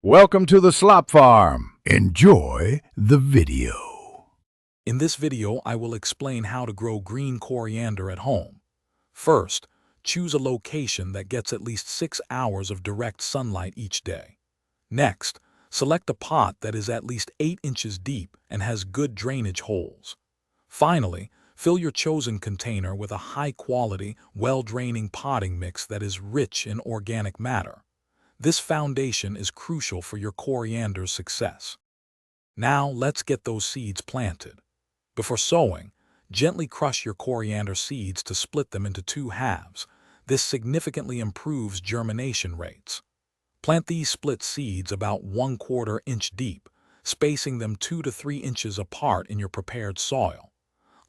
Welcome to the Slop Farm. Enjoy the video. In this video, I will explain how to grow green coriander at home. First, choose a location that gets at least 6 hours of direct sunlight each day. Next, select a pot that is at least 8 inches deep and has good drainage holes. Finally, fill your chosen container with a high-quality, well-draining potting mix that is rich in organic matter. This foundation is crucial for your coriander's success. Now let's get those seeds planted. Before sowing, gently crush your coriander seeds to split them into 2 halves. This significantly improves germination rates. Plant these split seeds about 1/4 inch deep, spacing them 2 to 3 inches apart in your prepared soil.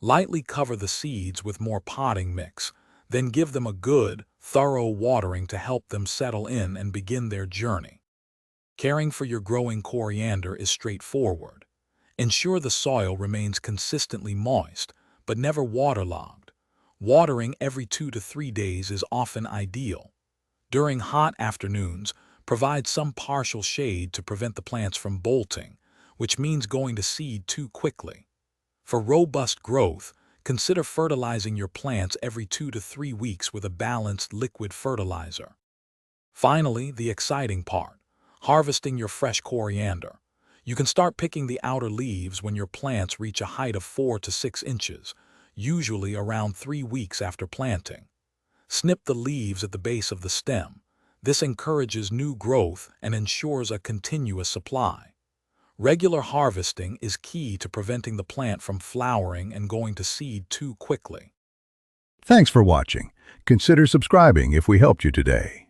Lightly cover the seeds with more potting mix, then give them a good, thorough watering to help them settle in and begin their journey. Caring for your growing coriander is straightforward. Ensure the soil remains consistently moist, but never waterlogged. Watering every 2 to 3 days is often ideal. During hot afternoons, provide some partial shade to prevent the plants from bolting, which means going to seed too quickly. For robust growth, consider fertilizing your plants every 2 to 3 weeks with a balanced liquid fertilizer. Finally, the exciting part, harvesting your fresh coriander. You can start picking the outer leaves when your plants reach a height of 4 to 6 inches, usually around 3 weeks after planting. Snip the leaves at the base of the stem. This encourages new growth and ensures a continuous supply. Regular harvesting is key to preventing the plant from flowering and going to seed too quickly. Thanks for watching. Consider subscribing if we helped you today.